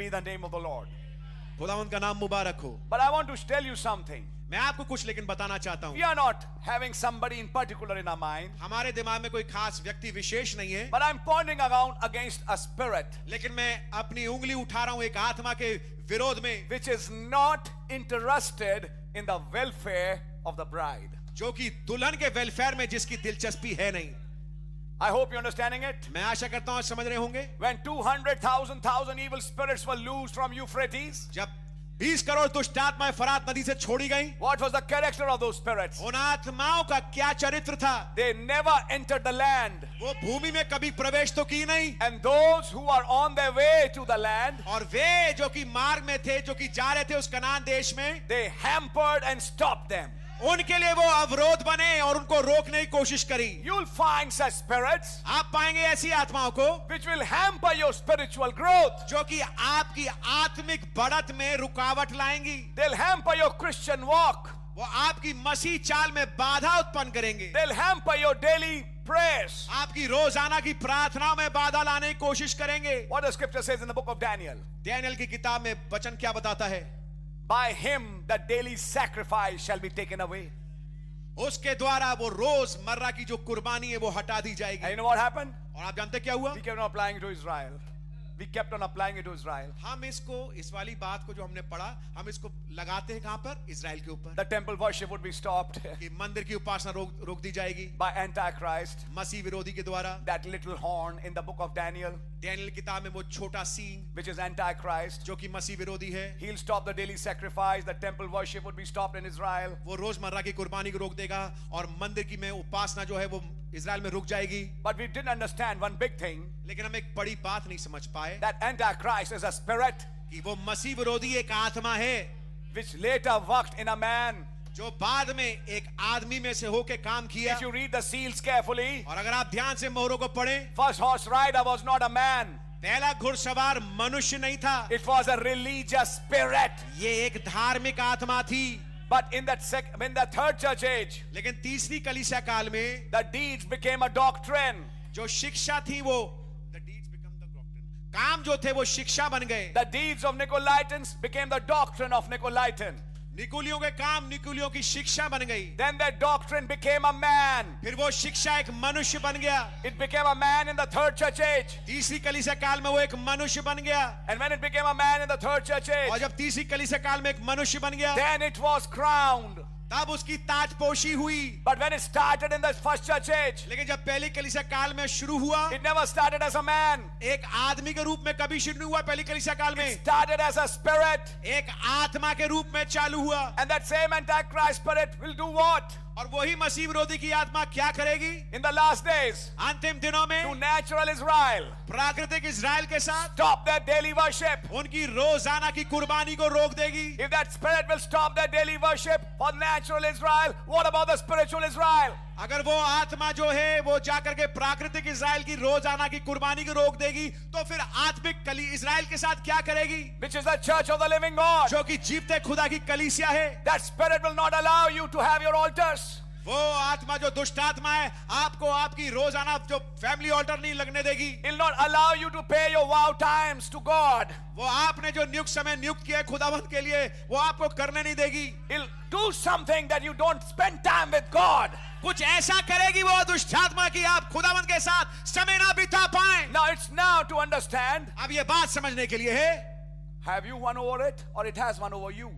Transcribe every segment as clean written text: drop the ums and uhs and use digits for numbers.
be the name of the Lord. खुदावंद का नाम मुबारक हो। But I want to tell you something. मैं आपको कुछ लेकिन बताना चाहता हूँ। We are not having somebody in particular in our mind. हमारे दिमाग में कोई खास व्यक्ति विशेष नहीं है। But I'm pointing around against a spirit. लेकिन मैं अपनी उंगली उठा रहा हूँ एक आत्मा के विरोध में, which is not interested in the welfare of the bride. जो कि दुल्हन के वेलफेयर में जिसकी दिलचस्पी है नहीं। I hope you're understanding it. मैं आशा करता हूँ समझ रहे होंगे। When 200,000 evil spirits were loosed from Euphrates, जब 20 करोड़ दुष्ट आत्माएं फरात नदी से छोड़ी गई, what was the character of those spirits? उन आत्माओं का क्या चरित्र था? They never entered the land. वो भूमि में कभी प्रवेश तो की नहीं, And those who are on their way to the land, और वे जो कि मार्ग में थे, जो कि जा रहे थे उस कनान देश में, they hampered and stopped them. उनके लिए वो अवरोध बने और उनको रोकने की कोशिश करी। You'll find such spirits आप पाएंगे ऐसी आत्माओं को which will hamper your spiritual growth. जो कि आपकी आत्मिक बढ़त में रुकावट लाएंगी। They'll hamper your Christian walk. वो आपकी मसीह चाल में बाधा उत्पन्न करेंगे। They'll hamper your daily prayers. आपकी रोजाना की प्रार्थनाओं में बाधा लाने की कोशिश करेंगे। What the scripture says in the book of Daniel. Daniel की किताब में वचन क्या बताता है? By him the daily sacrifice shall be taken away. उसके द्वारा वो रोजमर्रा की जो कुर्बानी है वो हटा दी जाएगी। And you know what happened? और आप जानते क्या हुआ? We kept on applying it to Israel. We kept on applying it to Israel. हम इसको, इस वाली बात को जो हमने पढ़ा, हम इसको लगाते हैं कहां पर? इजराइल के ऊपर। The temple worship would be stopped कि मंदिर की उपासना रोक दी जाएगी by Antichrist. मसीह विरोधी के द्वारा। That little horn in the book of Daniel, Daniel किताब में वो छोटा सींग which is Antichrist, जो कि मसीह विरोधी है, he'll stop the daily sacrifice. The temple worship would be stopped in Israel. वो रोजमर्रा की कुर्बानी को रोक देगा और मंदिर की में उपासना जो है वो इजराइल में रुक जाएगी। But we didn't understand one big thing, लेकिन हम एक बड़ी बात नहीं समझ पाए that Antichrist is a spirit कि वो मसीह विरोधी एक आत्मा है which later worked in a man. जो बाद में एक आदमी में से होके काम किया। If you read the seals carefully, और अगर आप ध्यान से मोहरों को पढ़ें, first horse rider was not a man. पहला घुड़सवार मनुष्य नहीं था, It was a religious spirit. ये एक धार्मिक आत्मा थी। But in the third church age, लेकिन तीसरी कलीसिया काल में the deeds became a doctrine. जो शिक्षा थी वो the deeds become the doctrine, काम जो थे वो शिक्षा बन गए। The deeds of Nicolaitans became the doctrine of Nicolaitan. निकुलियों के काम निकुलियों की शिक्षा बन गई। Then that doctrine became a man. फिर वो शिक्षा एक मनुष्य बन गया। It became a man in the third church age. तीसरी कलीसिया काल में वो एक मनुष्य बन गया। And when it became a man in the third church age, और जब तीसरी कलीसिया काल में एक मनुष्य बन गया, then it was crowned. तब उसकी ताजपोशी हुई। But when it started in the first church age, लेकिन जब पहली कलीसिया काल में शुरू हुआ, it never started as a man. एक आदमी के रूप में कभी शुरू नहीं हुआ। पहली कलीसिया काल में It started as a spirit. एक आत्मा के रूप में चालू हुआ। And that same Antichrist spirit will do what? और वही मसीह विरोधी की आत्मा क्या करेगी? In the last days, अंतिम दिनों to में natural Israel, प्राकृतिक इजराइल के साथ stop their daily worship. उनकी रोजाना की कुर्बानी को रोक देगी। If that spirit will stop their daily worship for natural Israel, what about the spiritual Israel? अगर वो आत्मा जो है वो जाकर के प्राकृतिक इजराइल की रोजाना की कुर्बानी को रोक देगी, तो फिर आत्मिक कली इजराइल के साथ क्या करेगी? Which is the church of the living God. जो कि जीवते खुदा की कलीसिया है। That spirit will not allow you to have your altars. वो आत्मा जो दुष्ट आत्मा है, आपको आपकी रोजाना जो फैमिली ऑल्टर नहीं लगने देगी। It will not allow you to pay your vow times to God. वो आपने जो नियुक्त समय नियुक्त किया है खुदावंत के लिए, वो आपको करने नहीं देगी। It will do something that you don't spend time with God. कुछ ऐसा करेगी वो दुष्ट आत्मा की आप खुदावंत के साथ समय ना बिता पाए। Now it's now to understand. अब ये बात समझने के लिए है, Have you won over it or it has won over you?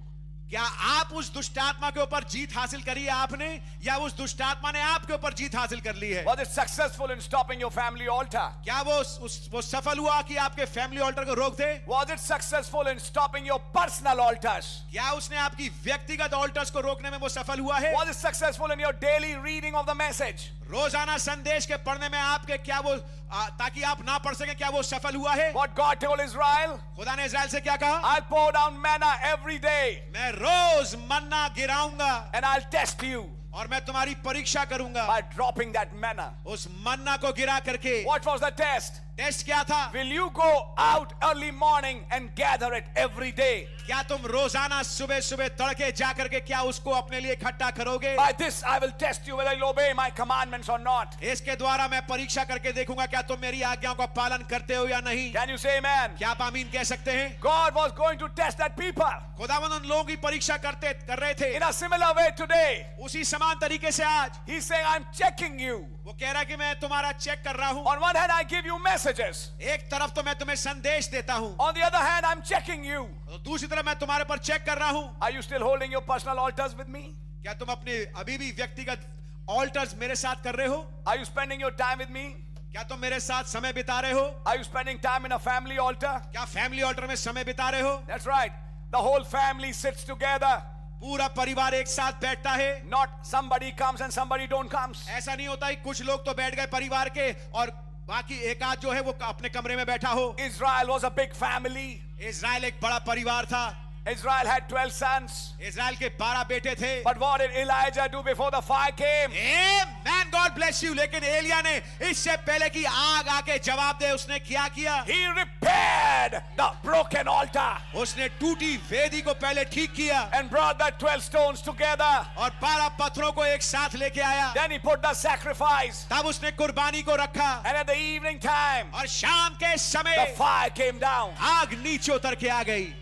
क्या आप उस दुष्ट आत्मा के ऊपर जीत हासिल करी है आपने, या उस दुष्ट आत्मा ने आपके ऊपर जीत हासिल कर ली है? Was it successful in stopping your family altar? क्या वो सफल हुआ कि आपके फैमिली ऑल्टर को रोक दे? Was it successful in stopping your personal altars? क्या उसने आपकी व्यक्तिगत ऑल्टर्स को रोकने में वो सफल हुआ है? Was it successful in your daily reading of the message? रोजाना संदेश के पढ़ने में आपके क्या वो ताकि आप ना पढ़ सके, क्या वो सफल हुआ है? What God told Israel? खुदा ने इजराइल से क्या कहा? I'll pour down manna every day मैं रोज मन्ना गिराऊंगा and I'll test you और मैं तुम्हारी परीक्षा करूंगा by dropping that manna. उस मन्ना को गिरा करके। What was the test? Test क्या था? Will you go out early morning and gather it every day? क्या तुम रोजाना सुबह सुबह तड़के जाकर के क्या उसको अपने लिए इकट्ठा करोगे? By this I will test you whether you'll obey my commandments or not. इसके द्वारा मैं परीक्षा करके देखूंगा क्या तुम मेरी आज्ञाओं का पालन करते हो या नहीं। Can you say amen? क्या आप आमीन कह सकते हैं? God was going to test that people. खुदावंद उन लोगों की परीक्षा कर रहे थे। In a similar way today, उसी समान तरीके से आज He's saying, I'm checking you. वो कह रहा है कि मैं तुम्हारा चेक कर रहा हूं। On one hand, I give you messages. एक तरफ तो मैं तुम्हें संदेश देता हूं, On the other hand, I'm checking you. तो दूसरी तरफ मैं तुम्हारे पर चेक कर रहा हूं। Are you still holding your personal altars with me? क्या तुम अपने अभी भी व्यक्तिगत ऑल्टर्स मेरे साथ कर रहे हो? Are you spending your time with me? क्या तुम मेरे साथ समय बिता रहे हो? Are you spending time in a family altar? क्या फैमिली ऑल्टर में समय बिता रहे हो? That's right. The whole family sits together. पूरा परिवार एक साथ बैठता है। Not somebody comes and somebody don't comes. ऐसा नहीं होता है कुछ लोग तो बैठ गए परिवार के और बाकी एक आध जो है वो अपने कमरे में बैठा हो। Israel was a big family. Israel एक बड़ा परिवार था। Israel had 12 sons. इजराइल के 12 बेटे थे। But what did Elijah do before the fire came? Amen, God bless you। लेकिन एलिया ने इससे पहले कि आग आके जवाब दे उसने क्या किया? He repaired the broken altar उसने टूटी वेदी को पहले ठीक किया and brought the 12 stones together. और 12 पत्थरों को एक साथ लेके आया। Then he put the sacrifice. तब उसने कुर्बानी को रखा And at the evening time, और शाम के the समय fire came down. आग नीचे उतर के आ गई।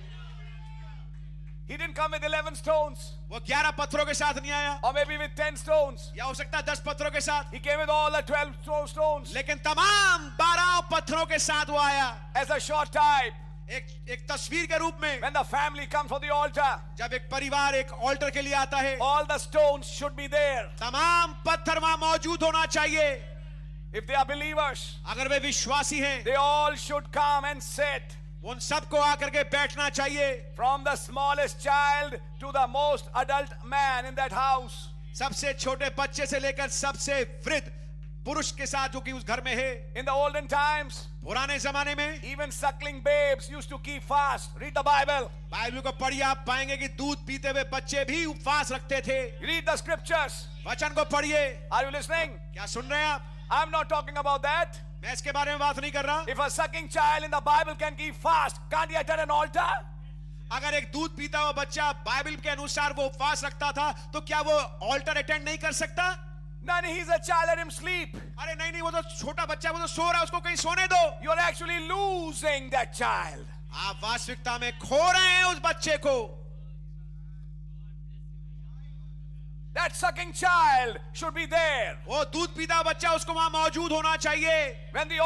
He didn't come with 11 stones वो 11 पत्थरों के साथ नहीं आया, or maybe with 10 stones. या हो सकता है 10 पत्थरों के साथ, He came with all the 12 stones लेकिन तमाम 12 पत्थरों के साथ वो आया। as a short type. एक तस्वीर के रूप में When the family comes for the altar, जब एक परिवार एक ऑल्टर के लिए आता है, all the stones should be there. तमाम पत्थर वहां मौजूद होना चाहिए। If they are believers, अगर वे विश्वासी हैं, they all should come and sit. उन सबको आकर के बैठना चाहिए। From the smallest child to the most adult man in that house. सबसे छोटे बच्चे से लेकर सबसे वृद्ध पुरुष के साथ जो कि उस घर में है। In the olden times, पुराने जमाने में even suckling babes used to keep fast. Read the Bible. Bible को पढ़िए, आप पाएंगे कि दूध पीते हुए बच्चे भी उपवास रखते थे। Read the scriptures. वचन को पढ़िए। Are you listening? क्या सुन रहे हैं आप? I'm not talking about that. मैं इसके बारे में बात नहीं कर रहा। If a sucking child in the Bible can keep fast, can't he attend an altar? अगर एक दूध पीता हुआ बच्चा बाइबल के अनुसार वो उपवास रखता था तो क्या वो ऑल्टर अटेंड नहीं कर सकता? No, he's a child, let him sleep. अरे नहीं नहीं, वो तो छोटा बच्चा, वो तो सो रहा है, उसको कहीं सोने दो। You're actually losing that child. आप वास्तविकता में खो रहे हैं उस बच्चे को। That sucking child should be there. वो दूध पीता बच्चा उसको वहां मौजूद होना चाहिए। When the